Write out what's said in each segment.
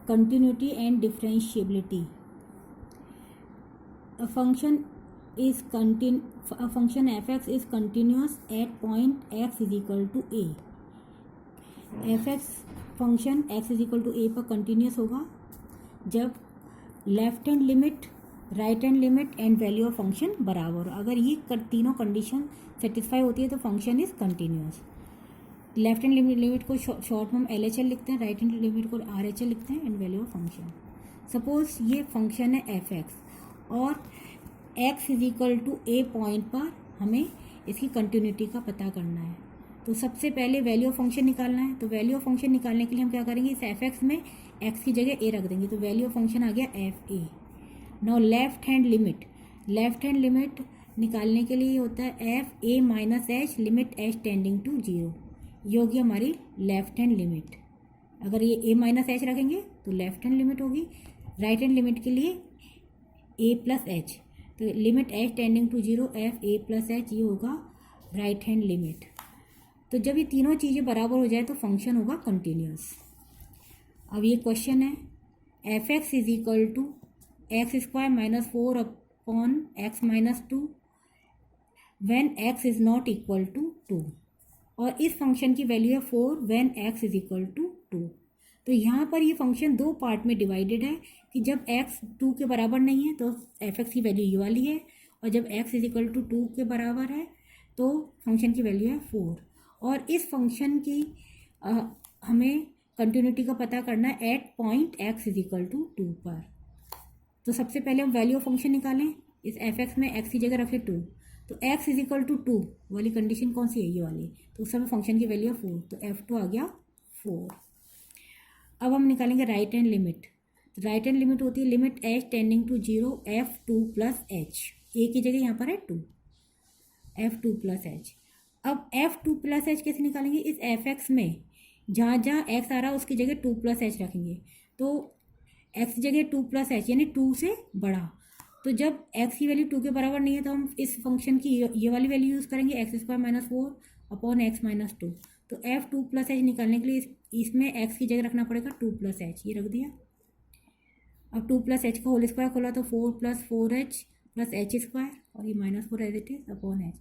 continuity and differentiability. A function fx is continuous at point x is equal to a. fx function x is equal to a पर continuous होगा जब left hand limit, right hand limit and value of function बराबर हो. अगर ये तीनों condition satisfy होती है तो function is continuous. Left hand limit को शॉर्ट में हम LHL लिखते हैं, राइट हैंड लिमिट को RHL लिखते हैं and value of function. Suppose ये फंक्शन है fx और x is equal to a point पर हमें इसकी कंटिन्यूटी का पता करना है. तो सबसे पहले वैल्यू ऑफ फंक्शन निकालना है. तो वैल्यू ऑफ फंक्शन निकालने के लिए हम क्या करेंगे, इस fx में x की जगह a रख देंगे. तो वैल्यू ऑफ फंक्शन आ गया fa. Now left hand limit निकालने के लिए होता है fa minus h limit h tending to 0. ये होगी हमारी लेफ्ट हैंड लिमिट. अगर ये a माइनस h रखेंगे तो लेफ्ट हैंड लिमिट होगी. राइट हैंड लिमिट के लिए a प्लस h, तो limit h tending to 0 fa plus h, ये होगा राइट हैंड लिमिट. तो जब ये तीनों चीज़ें बराबर हो जाए तो फंक्शन होगा कंटिन्यूस. अब ये क्वेश्चन है fx is equal to x square minus 4 upon x minus 2 when x is not equal to 2. और इस फंक्शन की वैल्यू है 4 when x is equal to 2. तो यहाँ पर ये फंक्शन दो पार्ट में डिवाइडेड है कि जब x 2 के बराबर नहीं है तो fx की वैल्यू ये वाली है, और जब x इज इक्वल टू 2 के बराबर है तो फंक्शन की वैल्यू है 4. और इस फंक्शन की हमें कंटिन्यूटी का पता करना है at point x is equal to 2 पर. तो सबसे पहले हम वैल्यू ऑफ फंक्शन निकालें. इस fx में x की जगह रखें 2. तो x इज इक्वल टू 2 वाली कंडीशन कौन सी है, ये वाली. तो उस समय फंक्शन की वैल्यू है 4, तो f2 आ गया 4. अब हम निकालेंगे राइट हैंड लिमिट. तो राइट हैंड लिमिट होती है limit h tending to 0 f2 plus h. a की जगह यहाँ पर है 2, f2 प्लस h. अब f2 प्लस h कैसे निकालेंगे, इस fx में जहाँ जहाँ x आ रहा है उसकी जगह 2 प्लस h रखेंगे. तो x की जगह 2 प्लस h यानी 2 से बड़ा. तो जब x की वैल्यू 2 के बराबर नहीं है तो हम इस फंक्शन की ये वाली वैल्यू यूज़ करेंगे, x square minus 4 upon x minus 2. तो f2 प्लस h निकालने के लिए इसमें x की जगह रखना पड़ेगा 2 प्लस h, ये रख दिया. अब 2 प्लस h का होल स्क्वायर खोला तो 4 plus 4h plus h square, और ये minus 4 as it is upon h.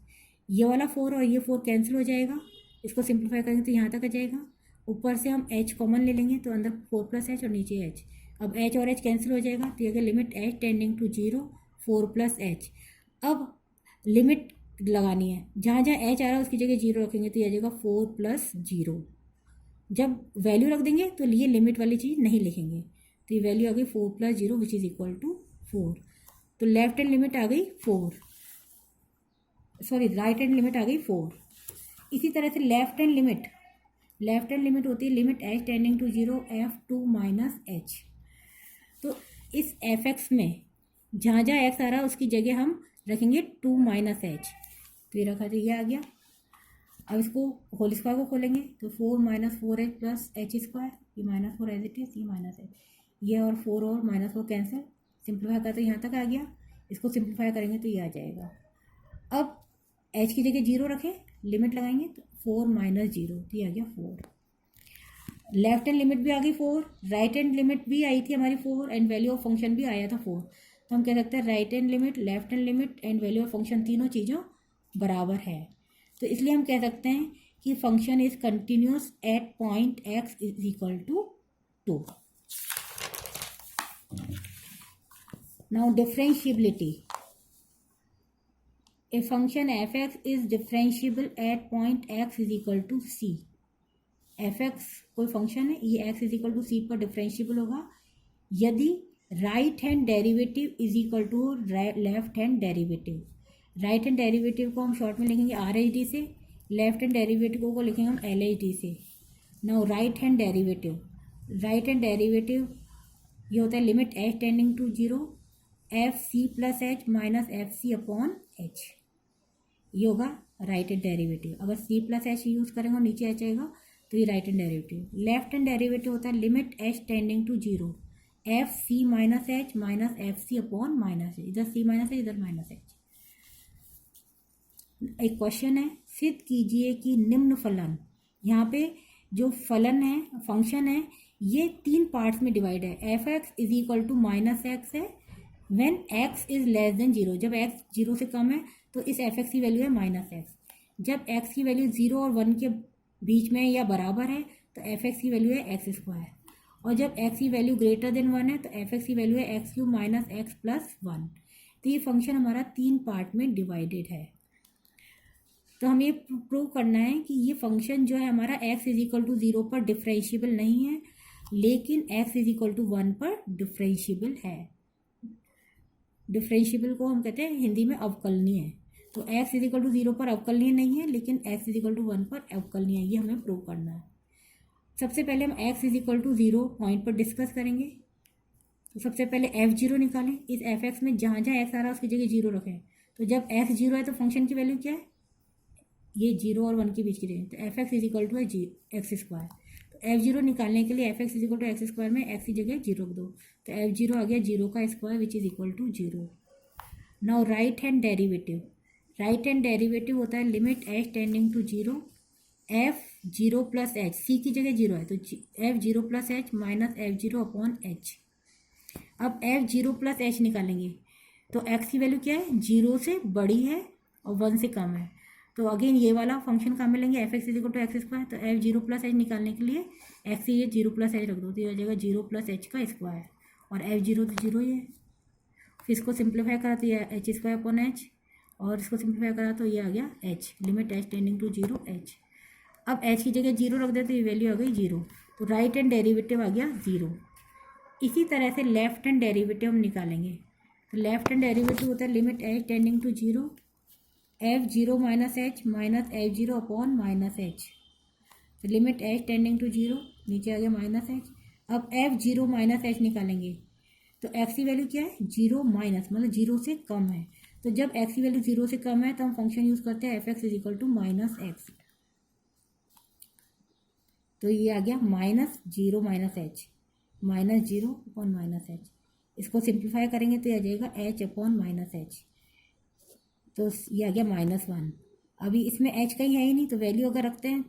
ये वाला 4 और ये 4 कैंसिल हो जाएगा. इसको सिंप्लीफाई करेंगे तो यहाँ तक आ जाएगा. ऊपर से हम h कॉमन ले लेंगे तो अंदर 4 प्लस h और नीचे h. अब h और h कैंसिल हो जाएगा तो ये अगर limit h tending to 0 4 plus h. अब लिमिट लगानी है, जहाँ जहाँ h आ रहा है उसकी जगह 0 रखेंगे तो ये आ जाएगा 4 प्लस 0. जब वैल्यू रख देंगे तो ये लिमिट वाली चीज़ नहीं लिखेंगे, तो ये वैल्यू आ गई 4 plus 0 which is equal to 4. तो लेफ्ट हैंड लिमिट आ गई 4, सॉरी राइट हैंड लिमिट आ गई 4. इसी तरह से लेफ्ट हैंड लिमिट होती है limit h tending to 0 f2 minus h. तो इस fx में जहाँ जहाँ x आ रहा है उसकी जगह हम रखेंगे 2 माइनस h. तो ये रखा, तो ये आ गया. अब इसको होल स्क्वायर को खोलेंगे तो 4 minus 4h plus h square, ये माइनस 4 एज इट इज, ये माइनस h. ये और 4 और माइनस 4 कैंसिल, सिंप्लीफाई करते तो यहाँ तक आ गया. इसको सिंप्लीफाई करेंगे तो ये आ जाएगा. अब h की जगह 0 रखें, लिमिट लगाएंगे तो 4 माइनस 0, तो ये आ गया 4. लेफ्ट हैंड लिमिट भी आ गई 4, राइट हैंड लिमिट भी आई थी हमारी 4 एंड वैल्यू ऑफ फंक्शन भी आया था 4. तो हम कह सकते हैं right hand limit, left hand limit and value of function तीनों चीज़ों बराबर है. तो इसलिए हम कह सकते हैं कि function is continuous at point x is equal to 2. Now differentiability. A function fx is differentiable at point x is equal to c. fx कोई फंक्शन है, ये x is equal to c पर डिफरेंशिएबल होगा यदि right hand derivative is equal to left hand derivative. Right hand derivative को हम short में लिखेंगे RHD से, लेफ्ट हैंड डेरिवेटिव को लिखेंगे हम LHD से. नाउ राइट हैंड डेरिवेटिव ये होता है limit h tending to 0 fc plus h minus fc upon h. ये होगा राइट हैंड डेरिवेटिव. अगर c प्लस h यूज़ करेंगे और नीचे आ जाएगा तो ये right hand derivative. Left hand derivative होता है limit h tending to 0 fc minus h minus fc upon minus h. इधर c माइनस h, इधर माइनस h. एक क्वेश्चन है, सिद्ध कीजिए कि निम्न फलन, यहाँ पे जो फलन है फंक्शन है ये 3 पार्ट्स में डिवाइड है। F x is equal to minus X है when X is less than 0। जब एक्स 0 से कम है तो इस एफ एक्स की वैल्यू है माइनस एक्स। जब एक्स की वैल्यू 0 और 1 के बीच में या बराबर है तो एफ एक्स की वैल्यू है एक्स स्क्वायर। और जब एक्स की वैल्यू ग्रेटर देन 1 है तो एफ एक्स की वैल्यू है x cube minus x plus 1। तो ये फंक्शन हमारा 3 पार्ट में डिवाइडेड है। तो हमें प्रूव करना है कि ये फंक्शन जो है हमारा एक्स इज इक्वल टू 0 पर डिफरेंशिएबल नहीं है, लेकिन एक्स इज इक्वल टू 1 पर डिफरेंशिएबल है। डिफरेंशिएबल को हम कहते हैं हिंदी में अवकलनीय। तो एक्स इज इक्वल टू 0 पर अवकलनीय नहीं है, लेकिन एक्स इज इक्वल टू 1 पर अवकलनीय है। ये हमें प्रूव करना है। सबसे पहले हम x is equal to 0 point पर डिस्कस करेंगे। तो सबसे पहले f0 निकालें। इस एफ एक्स में जहाँ जहाँ एक्स आ रहा है उसकी जगह 0 रखें। तो जब एक्स 0 है तो फंक्शन की वैल्यू क्या है, ये 0 और 1 के बीच की रहेगी। तो f x is equal to है एक्स स्क्वायर। तो f0 निकालने के लिए f x is equal to x square में एक्स की जगह 0 रख दो। तो f0 आ गया 0 का square which is equal to 0। Now right hand derivative. Right hand derivative होता है limit h tending to 0 f0 plus H. C की जगह 0 है तो f0 plus H minus f0 upon H. अब f0 प्लस एच निकालेंगे तो x की वैल्यू क्या है, 0 से बड़ी है और 1 से कम है। तो अगेन ये वाला फंक्शन कहाँ मिलेंगे, f x is equal to x square. तो f0 प्लस एच निकालने के लिए x ये 0 प्लस एच रख दो तो ये हो जाएगा 0 प्लस एच का स्क्वायर और f0 तो 0 ही है। फिर इसको सिंप्लीफाई करा तो ये एच स्क्वायर अपॉन एच और इसको सिंप्लीफाई करा तो ये आ गया h limit h tending to 0 h। अब h की जगह 0 रख दे तो ये वैल्यू आ गई 0। तो राइट हैंड डेरिवेटिव आ गया 0। इसी तरह से लेफ्ट हैंड डेरिवेटिव हम निकालेंगे। तो लेफ्ट हैंड डेरिवेटिव होता है limit h tending to 0 f0 minus h minus f0 upon minus h. तो लिमिट h टेंडिंग टू 0 नीचे आ गया माइनस एच। अब f0 माइनस एच निकालेंगे तो x की वैल्यू क्या है, 0 माइनस मतलब 0 से कम है। तो जब x की वैल्यू 0 से कम है तो हम फंक्शन यूज करते हैं f x is equal to minus x. तो ये आ गया minus 0 minus h minus 0 upon minus h. इसको सिंप्लीफाई करेंगे तो ये आ जाएगा h अपॉन माइनस एच। तो ये आ गया -1। अभी इसमें h कहीं है ही नहीं तो वैल्यू अगर रखते हैं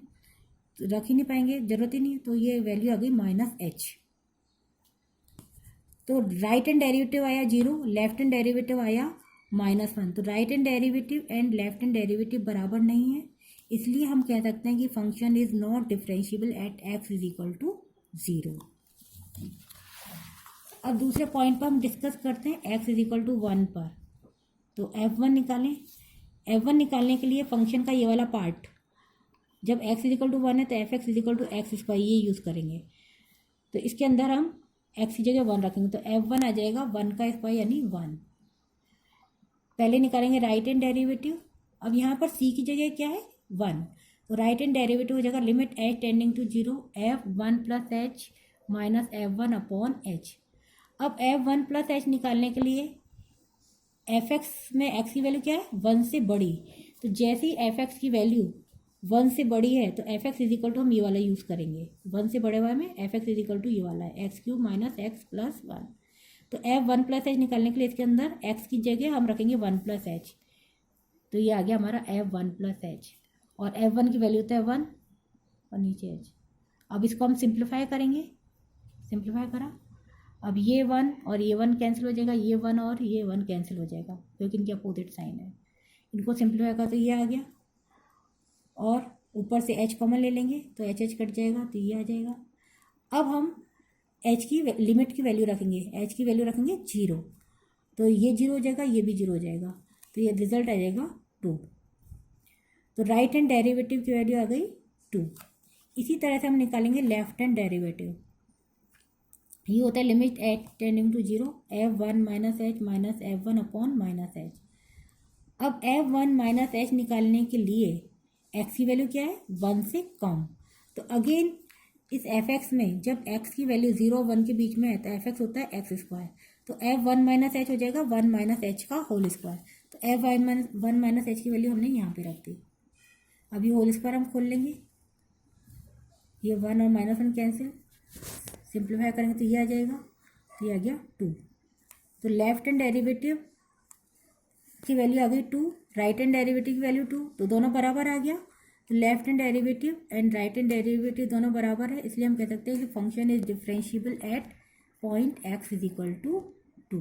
तो रख ही नहीं पाएंगे, जरूरत ही नहीं। तो ये वैल्यू आ गई -h। तो राइट हैंड डेरिवेटिव आया 0, लेफ्ट हैंड डेरिवेटिव आया -1। तो right hand derivative and left hand derivative बराबर नहीं है, इसलिए हम कह सकते हैं कि function is not differentiable at x is equal to 0। अब दूसरे पॉइंट पर हम डिस्कस करते हैं x इज इक्वल टू 1 पर। तो f1 निकालें। f1 निकालने के लिए फंक्शन का ये वाला पार्ट, जब x इज इक्वल टू 1 है तो f x is equal to x square ये यूज़ करेंगे। तो इसके अंदर हम x की जगह 1 रखेंगे तो f1 आ जाएगा 1 का स्क्वायर यानी 1। पहले निकालेंगे राइट हैंड डेरिवेटिव। अब यहाँ पर c की जगह क्या है 1, तो राइट हैंड डेरिवेटिव हो जाएगा limit h tending to 0 f1 plus H minus f1 upon H. अब f1 प्लस एच निकालने के लिए एफ एक्स में x की वैल्यू क्या है 1 से बड़ी। तो जैसे ही एफ एक्स की वैल्यू 1 से बड़ी है तो f x is equal to हम ये वाला यूज़ करेंगे। 1 से बड़े वाले में f x is equal to ये वाला है x cube minus x plus 1। तो f1 प्लस एच निकालने के लिए इसके अंदर x की जगह हम रखेंगे 1 प्लस एच। तो ये आ गया हमारा f1 प्लस एच और f1 की वैल्यू होता है 1 और नीचे h। अब इसको हम सिंप्लीफाई करेंगे। सिंप्लीफाई करा, अब ये 1 और ये 1 कैंसिल हो जाएगा, ये 1 और ये 1 कैंसिल हो जाएगा क्योंकि इनके अपोजिट साइन है। इनको सिंप्लीफाई करा तो ये आ गया और ऊपर से h कॉमन ले लेंगे तो h कट जाएगा तो ये आ जाएगा। अब हम h की लिमिट की वैल्यू रखेंगे, h की वैल्यू रखेंगे 0 तो ये 0 हो जाएगा, ये भी 0 हो जाएगा तो ये रिजल्ट आ जाएगा 2। तो राइट हैंड डेरिवेटिव की वैल्यू आ गई 2। इसी तरह से हम निकालेंगे लेफ्ट हैंड डेरिवेटिव। ये होता है limit h tending to 0 f1 minus h minus f1 upon minus h. अब f1 माइनस एच निकालने के लिए x की वैल्यू क्या है 1 से कम। तो अगेन इस एफ एक्स में जब x की वैल्यू 0 और 1 के बीच में है तो एफ एक्स होता है एक्स स्क्वायर। तो f1 माइनस एच हो जाएगा 1 माइनस एच का होल स्क्वायर। तो f1 माइनस एच की वैल्यू हमने यहाँ पे रख दी। अब ये होल स्क्वायर हम खोल लेंगे, ये 1 और -1 कैंसिल, सिंप्लीफाई करेंगे तो ये आ जाएगा, तो ये आ गया 2। तो लेफ्ट हैंड डेरिवेटिव की वैल्यू आ गई 2, राइट हैंड डेरिवेटिव की वैल्यू 2, तो दोनों बराबर आ गया। तो left hand derivative and right hand derivative दोनों बराबर है, इसलिए हम कह सकते हैं कि function is differentiable at point x is equal to 2।